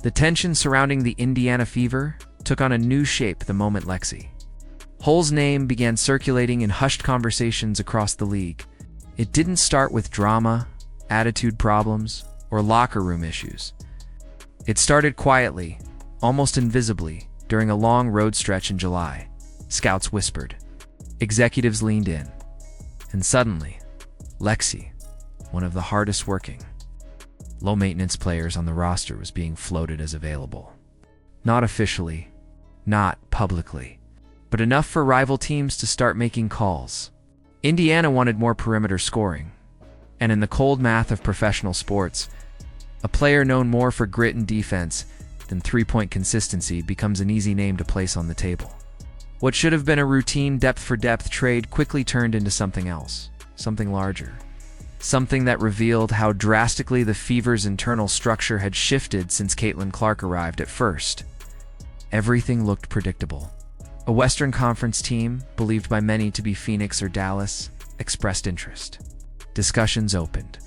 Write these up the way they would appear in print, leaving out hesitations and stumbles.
The tension surrounding the Indiana Fever took on a new shape the moment Lexi Hull's name began circulating in hushed conversations across the league. It didn't start with drama, attitude problems, or locker room issues. It started quietly, almost invisibly, during a long road stretch in July. Scouts whispered. Executives leaned in. And suddenly, Lexi, one of the hardest working, low-maintenance players on the roster, was being floated as available. Not officially, not publicly, but enough for rival teams to start making calls. Indiana wanted more perimeter scoring, and in the cold math of professional sports, a player known more for grit and defense than three-point consistency becomes an easy name to place on the table. What should have been a routine depth-for-depth trade quickly turned into something else, something larger. Something that revealed how drastically the Fever's internal structure had shifted since Caitlin Clark arrived. At first, everything looked predictable. A Western Conference team, believed by many to be Phoenix or Dallas, expressed interest. Discussions opened.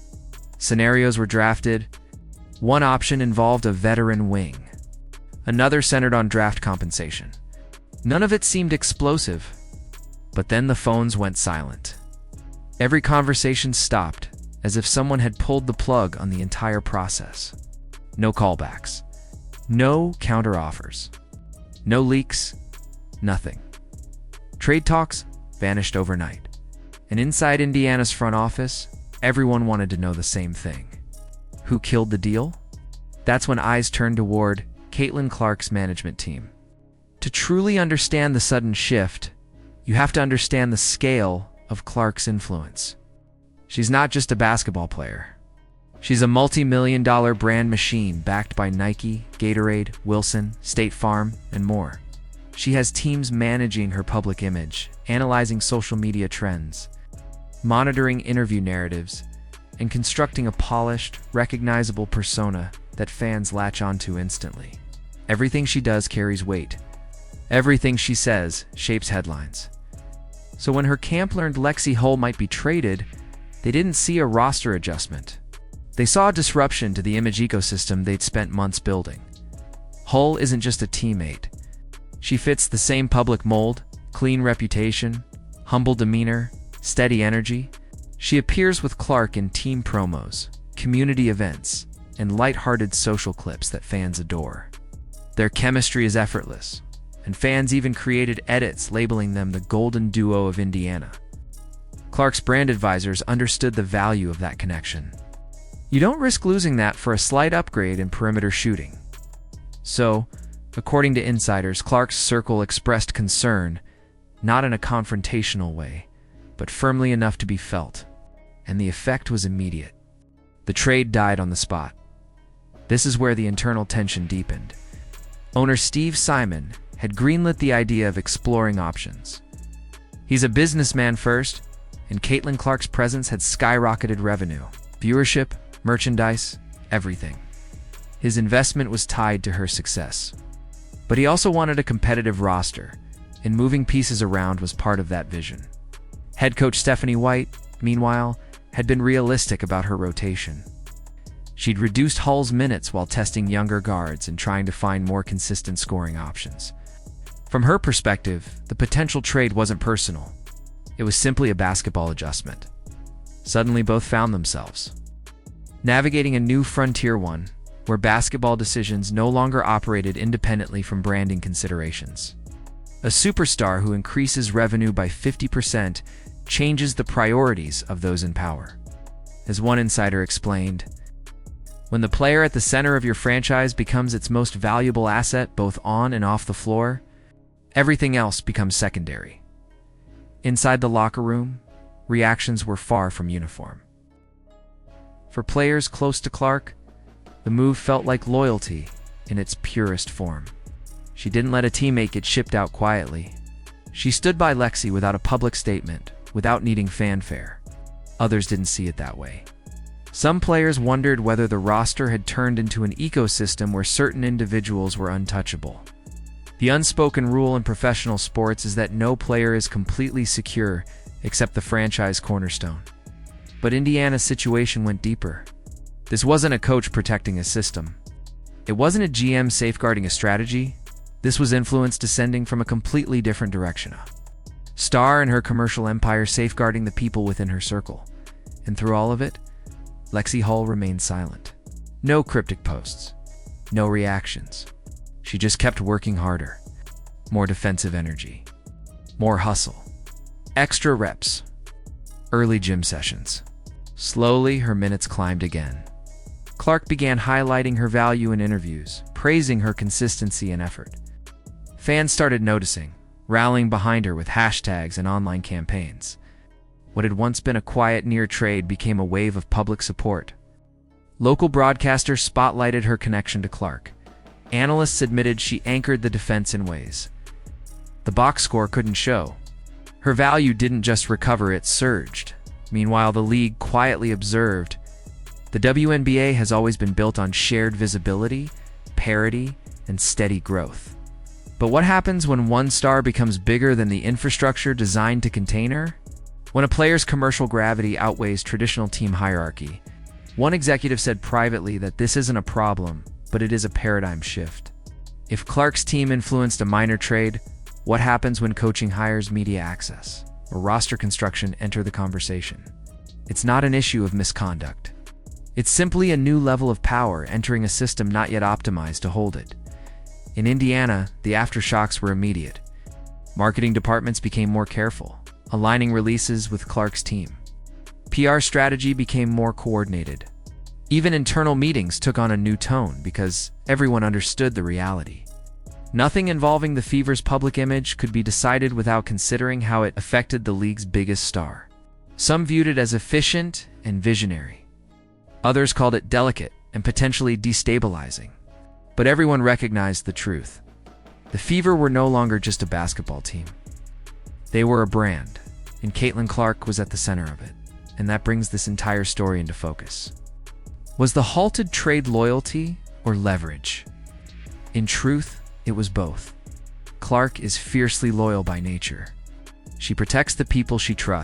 Scenarios were drafted. One option involved a veteran wing. Another centered on draft compensation. None of it seemed explosive, but then the phones went silent. Every conversation stopped, as if someone had pulled the plug on the entire process. No callbacks. No counteroffers. No leaks. Nothing. Trade talks vanished overnight. And inside Indiana's front office, everyone wanted to know the same thing. Who killed the deal? That's when eyes turned toward Caitlin Clark's management team. To truly understand the sudden shift, you have to understand the scale of Clark's influence. She's not just a basketball player. She's a multi-million-dollar brand machine backed by Nike, Gatorade, Wilson, State Farm, and more. She has teams managing her public image, analyzing social media trends, monitoring interview narratives, and constructing a polished, recognizable persona that fans latch onto instantly. Everything she does carries weight. Everything she says shapes headlines. So when her camp learned Lexi Hull might be traded, they didn't see a roster adjustment. They saw a disruption to the image ecosystem they'd spent months building. Hull isn't just a teammate. She fits the same public mold: clean reputation, humble demeanor, steady energy. She appears with Clark in team promos, community events, and lighthearted social clips that fans adore. Their chemistry is effortless, and fans even created edits labeling them the Golden Duo of Indiana. Clark's brand advisors understood the value of that connection. You don't risk losing that for a slight upgrade in perimeter shooting. So, according to insiders, Clark's circle expressed concern, not in a confrontational way, but firmly enough to be felt. And the effect was immediate. The trade died on the spot. This is where the internal tension deepened. Owner Steve Simon had greenlit the idea of exploring options. He's a businessman first, and Caitlin Clark's presence had skyrocketed revenue, viewership, merchandise, everything. His investment was tied to her success. But he also wanted a competitive roster, and moving pieces around was part of that vision. Head coach Stephanie White, meanwhile, had been realistic about her rotation. She'd reduced Hull's minutes while testing younger guards and trying to find more consistent scoring options. From her perspective, the potential trade wasn't personal. It was simply a basketball adjustment. Suddenly both found themselves navigating a new frontier, one where basketball decisions no longer operated independently from branding considerations. A superstar who increases revenue by 50% changes the priorities of those in power. As one insider explained, when the player at the center of your franchise becomes its most valuable asset both on and off the floor, everything else becomes secondary. Inside the locker room, reactions were far from uniform. For players close to Clark, the move felt like loyalty in its purest form. She didn't let a teammate get shipped out quietly. She stood by Lexi without a public statement, without needing fanfare. Others didn't see it that way. Some players wondered whether the roster had turned into an ecosystem where certain individuals were untouchable. The unspoken rule in professional sports is that no player is completely secure except the franchise cornerstone. But Indiana's situation went deeper. This wasn't a coach protecting a system. It wasn't a GM safeguarding a strategy. This was influence descending from a completely different direction. A star and her commercial empire safeguarding the people within her circle. And through all of it, Lexi Hull remained silent. No cryptic posts. No reactions. She just kept working harder. More defensive energy. More hustle. Extra reps. Early gym sessions. Slowly, her minutes climbed again. Clark began highlighting her value in interviews, praising her consistency and effort. Fans started noticing, rallying behind her with hashtags and online campaigns. What had once been a quiet near trade became a wave of public support. Local broadcasters spotlighted her connection to Clark. Analysts admitted she anchored the defense in ways the box score couldn't show. Her value didn't just recover, it surged. Meanwhile, the league quietly observed. The WNBA has always been built on shared visibility, parity, and steady growth. But what happens when one star becomes bigger than the infrastructure designed to contain her? When a player's commercial gravity outweighs traditional team hierarchy. One executive said privately that this isn't a problem, but it is a paradigm shift. If Clark's team influenced a minor trade, what happens when coaching hires media access or roster construction enter the conversation? It's not an issue of misconduct. It's simply a new level of power entering a system not yet optimized to hold it. In Indiana, the aftershocks were immediate. Marketing departments became more careful, aligning releases with Clark's team. PR strategy became more coordinated. Even internal meetings took on a new tone because everyone understood the reality. Nothing involving the Fever's public image could be decided without considering how it affected the league's biggest star. Some viewed it as efficient and visionary. Others called it delicate and potentially destabilizing. But everyone recognized the truth. The Fever were no longer just a basketball team. They were a brand, and Caitlin Clark was at the center of it. And that brings this entire story into focus. Was the halted trade loyalty or leverage? In truth, it was both. Clark is fiercely loyal by nature. She protects the people she trusts.